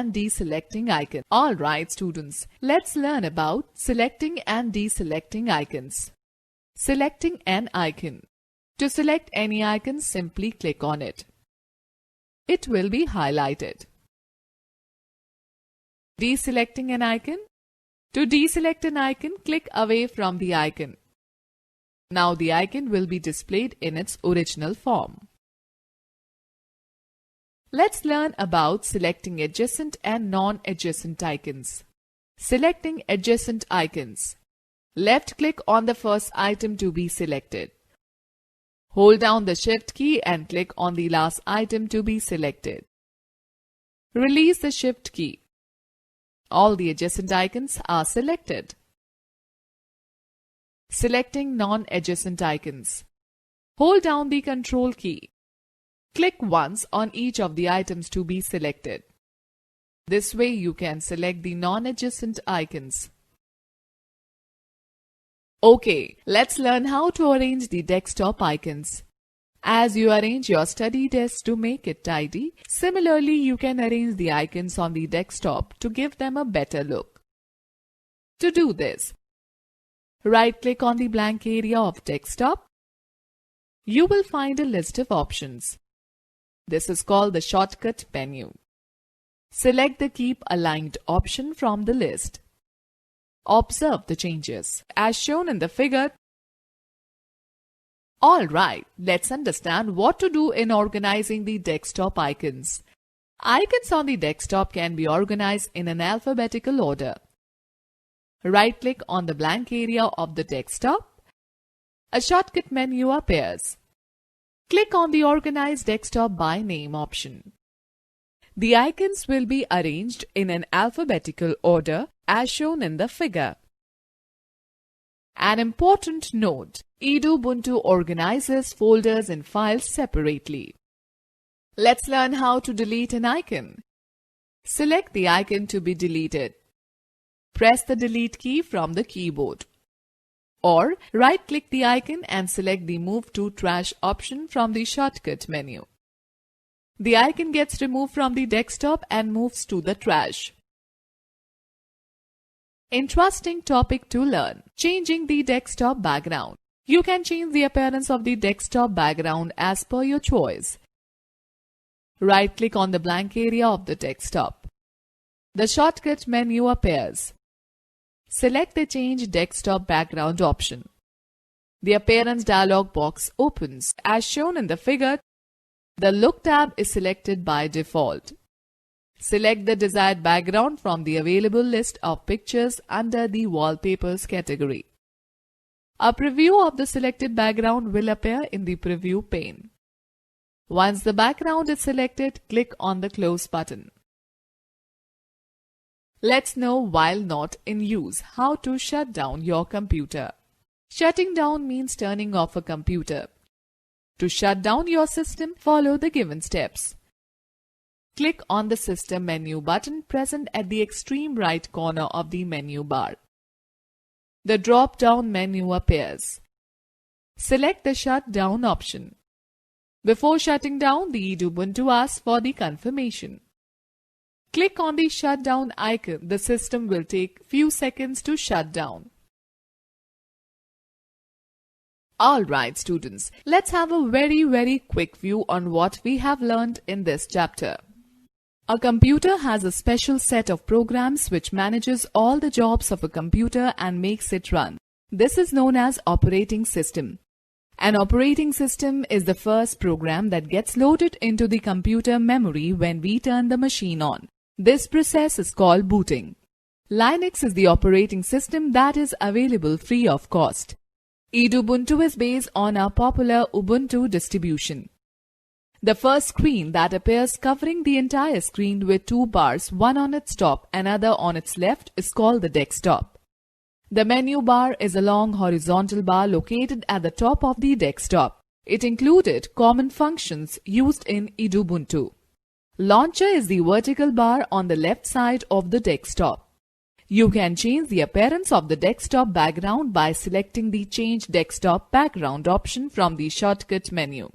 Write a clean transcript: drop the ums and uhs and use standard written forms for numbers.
and deselecting icon. Alright students, let's learn about selecting and deselecting icons. Selecting an icon. To select any icon, simply click on it. It will be highlighted. Deselecting an icon. To deselect an icon, click away from the icon. Now the icon will be displayed in its original form. Let's learn about selecting adjacent and non-adjacent icons. Selecting adjacent icons. Left-click on the first item to be selected. Hold down the Shift key and click on the last item to be selected. Release the Shift key. All the adjacent icons are selected. Selecting non-adjacent icons. Hold down the Control key. Click once on each of the items to be selected. This way you can select the non-adjacent icons. Okay, let's learn how to arrange the desktop icons. As you arrange your study desk to make it tidy, similarly you can arrange the icons on the desktop to give them a better look. To do this, right-click on the blank area of desktop. You will find a list of options. This is called the shortcut menu. Select the Keep Aligned option from the list. Observe the changes as shown in the figure. Alright, let's understand what to do in organizing the desktop icons. Icons on the desktop can be organized in an alphabetical order. Right-click on the blank area of the desktop. A shortcut menu appears. Click on the Organize Desktop by Name option. The icons will be arranged in an alphabetical order as shown in the figure. An important note: Edubuntu organizes folders and files separately. Let's learn how to delete an icon. Select the icon to be deleted. Press the Delete key from the keyboard. Or right-click the icon and select the Move to Trash option from the shortcut menu. The icon gets removed from the desktop and moves to the trash. Interesting topic to learn: changing the desktop background. You can change the appearance of the desktop background as per your choice. Right-click on the blank area of the desktop. The shortcut menu appears. Select the Change Desktop Background option. The Appearance dialog box opens. As shown in the figure, the Look tab is selected by default. Select the desired background from the available list of pictures under the Wallpapers category. A preview of the selected background will appear in the preview pane. Once the background is selected, click on the Close button. Let's know, while not in use, how to shut down your computer. Shutting down means turning off a computer. To shut down your system, follow the given steps. Click on the System menu button present at the extreme right corner of the menu bar. The drop-down menu appears. Select the Shut Down option. Before shutting down, the Edubuntu asks for the confirmation. Click on the shutdown icon. The system will take few seconds to shut down. Alright students, let's have a very quick view on what we have learned in this chapter. A computer has a special set of programs which manages all the jobs of a computer and makes it run. This is known as operating system. An operating system is the first program that gets loaded into the computer memory when we turn the machine on. This process is called booting. Linux is the operating system that is available free of cost. Edubuntu is based on a popular Ubuntu distribution. The first screen that appears covering the entire screen with two bars, one on its top and other on its left, is called the desktop. The menu bar is a long horizontal bar located at the top of the desktop. It included common functions used in Edubuntu. Launcher is the vertical bar on the left side of the desktop. You can change the appearance of the desktop background by selecting the Change Desktop Background option from the shortcut menu.